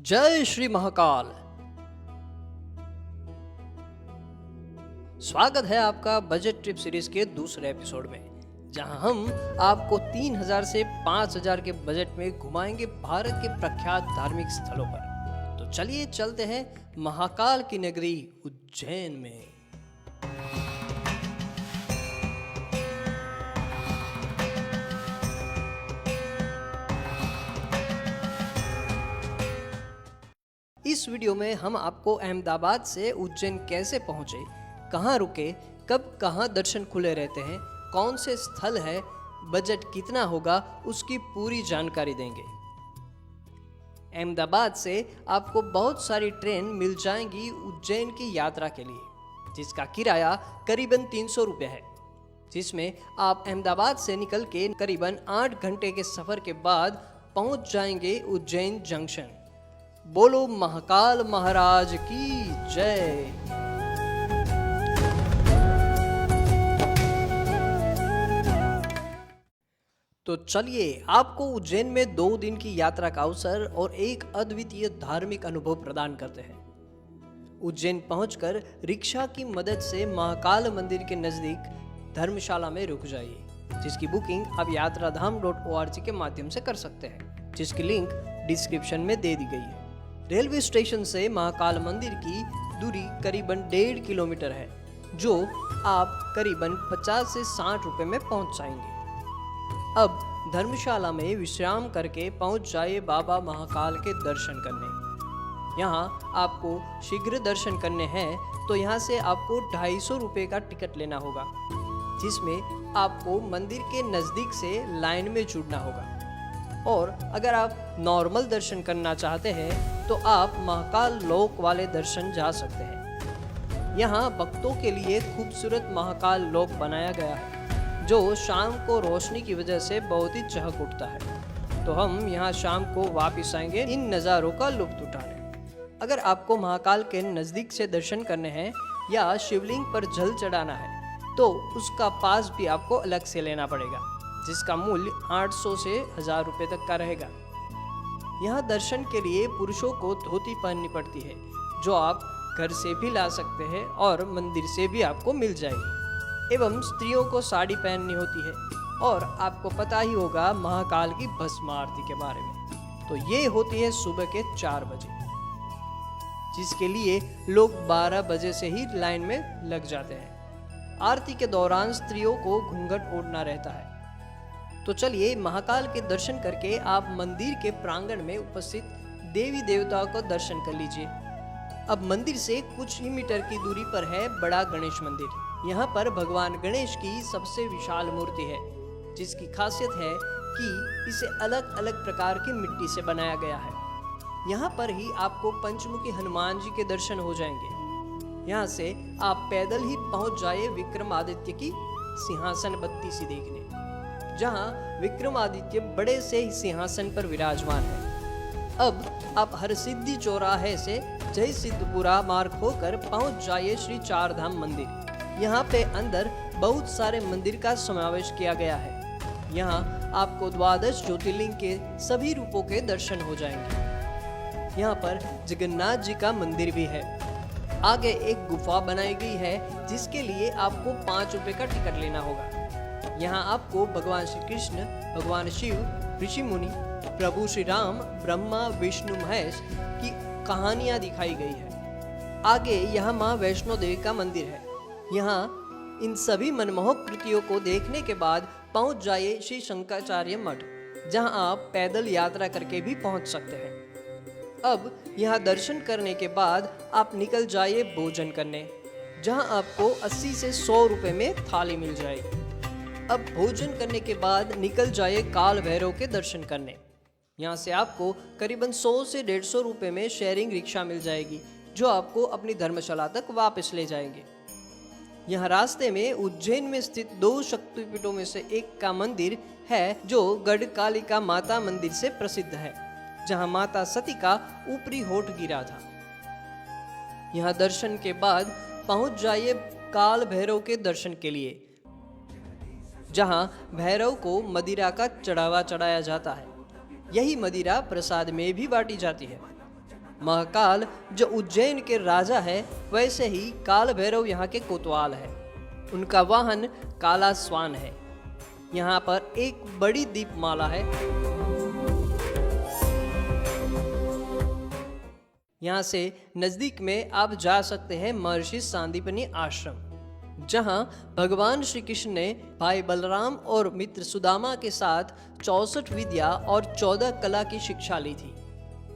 जय श्री महाकाल। स्वागत है आपका बजट ट्रिप सीरीज के दूसरे एपिसोड में, जहां हम आपको 3000 से 5000 के बजट में घुमाएंगे भारत के प्रख्यात धार्मिक स्थलों पर। तो चलिए चलते हैं महाकाल की नगरी उज्जैन में। इस वीडियो में हम आपको अहमदाबाद से उज्जैन कैसे पहुंचे, कहां रुके, कब कहां दर्शन खुले रहते हैं, कौन से स्थल है, बजट कितना होगा, उसकी पूरी जानकारी देंगे। अहमदाबाद से आपको बहुत सारी ट्रेन मिल जाएंगी उज्जैन की यात्रा के लिए, जिसका किराया करीबन 300 रुपये है, जिसमें आप अहमदाबाद से निकल के करीबन 8 घंटे के सफ़र के बाद पहुंच जाएंगे उज्जैन जंक्शन। बोलो महाकाल महाराज की जय। तो चलिए आपको उज्जैन में 2 दिन की यात्रा का अवसर और एक अद्वितीय धार्मिक अनुभव प्रदान करते हैं। उज्जैन पहुंचकर रिक्शा की मदद से महाकाल मंदिर के नजदीक धर्मशाला में रुक जाइए, जिसकी बुकिंग आप yatraधाम.org के माध्यम से कर सकते हैं, जिसकी लिंक डिस्क्रिप्शन में दे दी गई है। रेलवे स्टेशन से महाकाल मंदिर की दूरी करीबन 1.5 किलोमीटर है, जो आप करीबन 50 से 60 रुपए में पहुंच जाएंगे। अब धर्मशाला में विश्राम करके पहुंच जाइए बाबा महाकाल के दर्शन करने। यहाँ आपको शीघ्र दर्शन करने हैं तो यहाँ से आपको 250 रुपये का टिकट लेना होगा, जिसमें आपको मंदिर के नज़दीक से लाइन में जुड़ना होगा। और अगर आप नॉर्मल दर्शन करना चाहते हैं तो आप महाकाल लोक वाले दर्शन जा सकते हैं। यहाँ भक्तों के लिए खूबसूरत महाकाल लोक बनाया गया है, जो शाम को रोशनी की वजह से बहुत ही चहक उठता है। तो हम यहाँ शाम को वापस आएंगे इन नज़ारों का लुत्फ उठाने। अगर आपको महाकाल के नज़दीक से दर्शन करने हैं या शिवलिंग पर जल चढ़ाना है तो उसका पास भी आपको अलग से लेना पड़ेगा, जिसका मूल्य 800 से 1000 रुपये तक का रहेगा। यहाँ दर्शन के लिए पुरुषों को धोती पहननी पड़ती है, जो आप घर से भी ला सकते हैं और मंदिर से भी आपको मिल जाएगी। एवं स्त्रियों को साड़ी पहननी होती है। और आपको पता ही होगा महाकाल की भस्म आरती के बारे में। तो ये होती है सुबह के 4 बजे, जिसके लिए लोग 12 बजे से ही लाइन में लग जाते हैं। आरती के दौरान स्त्रियों को घूंघट ओढ़ना रहता है। तो चलिए महाकाल के दर्शन करके आप मंदिर के प्रांगण में उपस्थित देवी देवताओं को दर्शन कर लीजिए। अब मंदिर से कुछ ही मीटर की दूरी पर है बड़ा गणेश मंदिर। यहाँ पर भगवान गणेश की सबसे विशाल मूर्ति है, जिसकी खासियत है कि इसे अलग अलग प्रकार की मिट्टी से बनाया गया है। यहाँ पर ही आपको पंचमुखी हनुमान जी के दर्शन हो जाएंगे। यहाँ से आप पैदल ही पहुँच जाए विक्रमादित्य की सिंहासन बत्ती सी देखने, जहाँ विक्रमादित्य बड़े से सिंहासन पर विराजमान है। अब आप हरसिद्धि चौराहे से जय सिद्धपुरा मार्ग होकर पहुंच जाइए श्री चारधाम मंदिर। यहाँ पे अंदर बहुत सारे मंदिर का समावेश किया गया है। यहाँ आपको 12 ज्योतिर्लिंग के सभी रूपों के दर्शन हो जाएंगे। यहाँ पर जगन्नाथ जी का मंदिर भी है। आगे एक गुफा बनाई गई है, जिसके लिए आपको 5 रुपए का टिकट लेना होगा। यहाँ आपको भगवान श्री कृष्ण, भगवान शिव, ऋषि मुनि, प्रभु श्री राम, ब्रह्मा, विष्णु, महेश की कहानियाँ दिखाई गई है। आगे यहाँ माँ वैष्णो देवी का मंदिर है। यहाँ इन सभी मनमोहक कृतियों को देखने के बाद पहुँच जाइए श्री शंकराचार्य मठ, जहाँ आप पैदल यात्रा करके भी पहुँच सकते हैं। अब यहाँ दर्शन करने के बाद आप निकल जाइए भोजन करने, जहाँ आपको 80 से 100 रुपये में थाली मिल जाएगी। अब भोजन करने के बाद निकल जाइए काल भैरव के दर्शन करने। यहाँ से आपको करीबन 100 से 150 रुपये में शेयरिंग रिक्शा मिल जाएगी, जो आपको अपनी धर्मशाला तक वापस ले जाएंगे। यहाँ रास्ते में उज्जैन में स्थित 2 शक्तिपीठों में से एक का मंदिर है, जो गढ़कालिका माता मंदिर से प्रसिद्ध है, जहाँ माता सती का ऊपरी होठ गिरा था। यहाँ दर्शन के बाद पहुँच जाइए काल भैरव के दर्शन के लिए, जहाँ भैरव को मदिरा का चढ़ावा चढ़ाया जाता है। यही मदिरा प्रसाद में भी बांटी जाती है। महाकाल जो उज्जैन के राजा है, वैसे ही काल भैरव यहाँ के कोतवाल है। उनका वाहन काला स्वान है। यहाँ पर एक बड़ी दीपमाला है। यहाँ से नजदीक में आप जा सकते हैं महर्षि सांदीपनि आश्रम, जहाँ भगवान श्री कृष्ण ने भाई बलराम और मित्र सुदामा के साथ 64 विद्या और 14 कला की शिक्षा ली थी।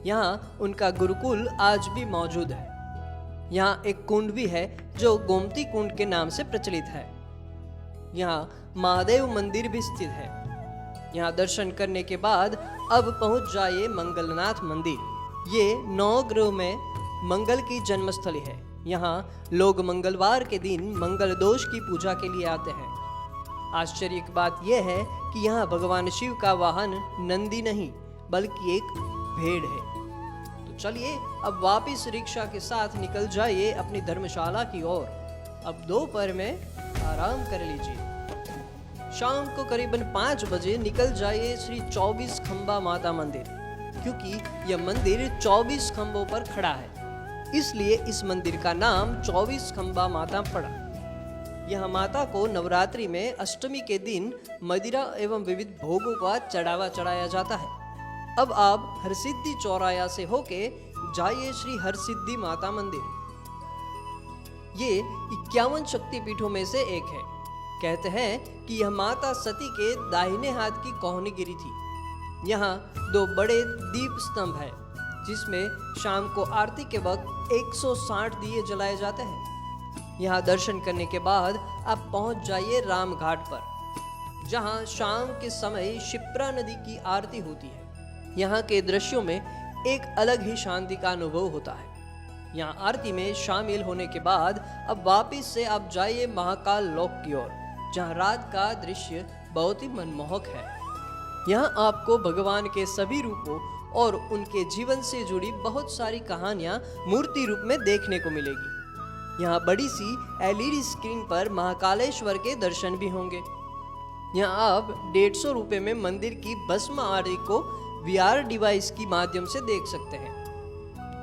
यहाँ उनका गुरुकुल आज भी मौजूद है। यहाँ एक कुंड भी है जो गोमती कुंड के नाम से प्रचलित है। यहाँ महादेव मंदिर भी स्थित है। यहाँ दर्शन करने के बाद अब पहुंच जाइए मंगलनाथ मंदिर। ये नवग्रह में मंगल की जन्मस्थली है। यहाँ लोग मंगलवार के दिन मंगल दोष की पूजा के लिए आते हैं। आश्चर्य की बात यह है कि यहाँ भगवान शिव का वाहन नंदी नहीं बल्कि एक भेड़ है। तो चलिए अब वापिस रिक्शा के साथ निकल जाइए अपनी धर्मशाला की ओर। अब दोपहर में आराम कर लीजिए। शाम को करीबन 5 बजे निकल जाइए श्री 24 खंबा माता मंदिर, क्योंकि यह मंदिर 24 खंभों पर खड़ा है, इसलिए इस मंदिर का नाम 24 खंबा माता पड़ा। यह माता को नवरात्रि में अष्टमी के दिन मदिरा एवं विविध भोगों का चढ़ावा चढ़ाया जाता है। अब आप हरसिद्धि चौराया से होके जाइए श्री हरसिद्धि माता मंदिर। ये 51 शक्तिपीठों में से एक है। कहते हैं कि यह माता सती के दाहिने हाथ की कोहनी गिरी थी। यहाँ 2 बड़े दीप स्तंभ है, जिसमें शाम को आरती के वक्त 160 दिए जलाए जाते हैं। यहाँ दर्शन करने के बाद आप पहुँच जाइए राम घाट पर, जहाँ शाम के समय शिप्रा नदी की आरती होती है। यहाँ के दृश्यों में एक अलग ही शांति का अनुभव होता है। यहाँ आरती में शामिल होने के बाद अब वापिस से आप जाइए महाकाल लोक की ओर, जहाँ रात का दृश्य बहुत ही मनमोहक है। यहाँ आपको भगवान के सभी रूपों और उनके जीवन से जुड़ी बहुत सारी कहानियाँ मूर्ति रूप में देखने को मिलेगी। यहाँ बड़ी सी LED स्क्रीन पर महाकालेश्वर के दर्शन भी होंगे। यहाँ आप 150 रुपये में मंदिर की भस्म आरती को VR डिवाइस की माध्यम से देख सकते हैं।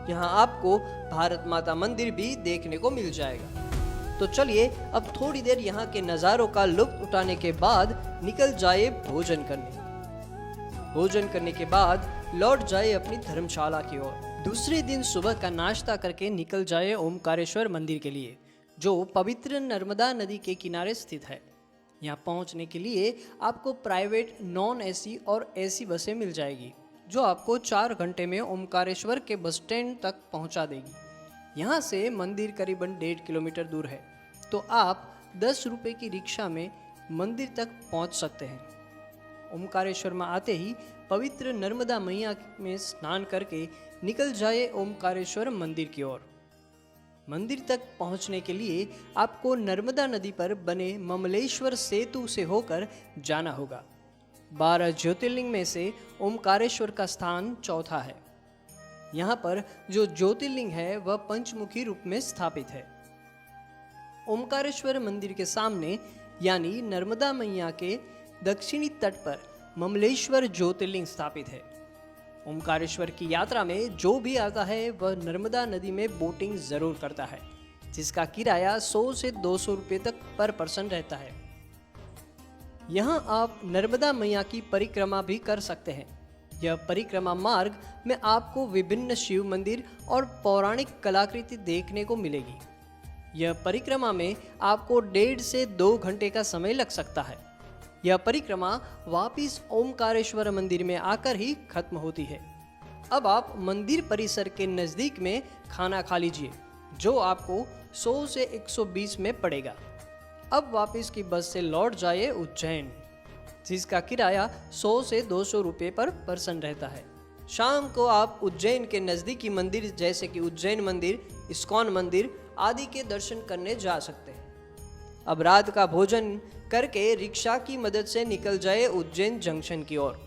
यहाँ आपको भारत माता मंदिर भी देखने को मिल जाएगा। तो चलिए अब थोड़ी देर यहाँ के नज़ारों का लुत्फ उठाने के बाद निकल जाए भोजन करने। भोजन करने के बाद लौट जाए अपनी धर्मशाला की ओर। दूसरे दिन सुबह का नाश्ता करके निकल जाए ओमकारेश्वर मंदिर के लिए, जो पवित्र नर्मदा नदी के किनारे स्थित है। यहाँ पहुँचने के लिए आपको प्राइवेट नॉन AC और AC बसें मिल जाएगी, जो आपको 4 घंटे में ओमकारेश्वर के बस स्टैंड तक पहुँचा देगी। यहाँ से मंदिर करीबन 1.5 किलोमीटर दूर है, तो आप 10 रुपये की रिक्शा में मंदिर तक पहुँच सकते हैं। ओमकारेश्वर में आते ही पवित्र नर्मदा मैया में स्नान करके निकल जाए ओमकारेश्वर मंदिर की ओर। मंदिर तक पहुंचने के लिए आपको नर्मदा नदी पर बने ममलेश्वर सेतु से होकर जाना होगा। 12 ज्योतिर्लिंग में से ओमकारेश्वर का स्थान चौथा है। यहाँ पर जो ज्योतिर्लिंग है वह पंचमुखी रूप में स्थापित है। ओमकारेश्वर मंदिर के सामने यानी नर्मदा मैया के दक्षिणी तट पर ममलेश्वर ज्योतिर्लिंग स्थापित है। ओमकारेश्वर की यात्रा में जो भी आता है वह नर्मदा नदी में बोटिंग जरूर करता है, जिसका किराया 100 से 200 रुपये तक पर पर्सन रहता है। यहाँ आप नर्मदा मैया की परिक्रमा भी कर सकते हैं। यह परिक्रमा मार्ग में आपको विभिन्न शिव मंदिर और पौराणिक कलाकृति देखने को मिलेगी। यह परिक्रमा में आपको 1.5 से 2 घंटे का समय लग सकता है। यह परिक्रमा वापिस ओमकारेश्वर मंदिर में आकर ही खत्म होती है। अब आप मंदिर परिसर के नज़दीक में खाना खा लीजिए, जो आपको 100 से 120 में पड़ेगा। अब वापिस की बस से लौट जाइए उज्जैन, जिसका किराया 100 से 200 रुपये पर पर्सन रहता है। शाम को आप उज्जैन के नज़दीकी मंदिर जैसे कि उज्जैन मंदिर, इस्कॉन मंदिर आदि के दर्शन करने जा सकते हैं। अब रात का भोजन करके रिक्शा की मदद से निकल जाए उज्जैन जंक्शन की ओर,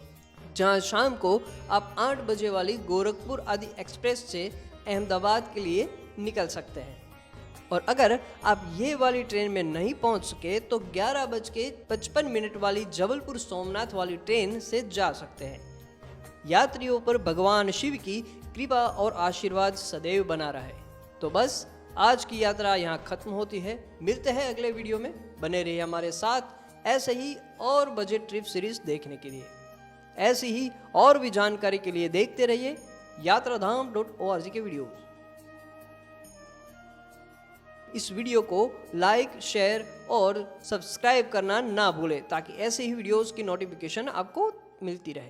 जहां शाम को आप 8 बजे वाली गोरखपुर आदि एक्सप्रेस से अहमदाबाद के लिए निकल सकते हैं। और अगर आप ये वाली ट्रेन में नहीं पहुंच सके तो 11:55 वाली जबलपुर सोमनाथ वाली ट्रेन से जा सकते हैं। यात्रियों पर भगवान शिव की कृपा और आशीर्वाद सदैव बना रहे। तो बस आज की यात्रा यहाँ खत्म होती है। मिलते हैं अगले वीडियो में। बने रहिए हमारे साथ ऐसे ही और बजट ट्रिप सीरीज देखने के लिए। ऐसी ही और भी जानकारी के लिए देखते रहिए यात्राधाम.org के वीडियो। इस वीडियो को लाइक, शेयर और सब्सक्राइब करना ना भूलें ताकि ऐसे ही वीडियोस की नोटिफिकेशन आपको मिलती रहे।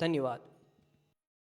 धन्यवाद।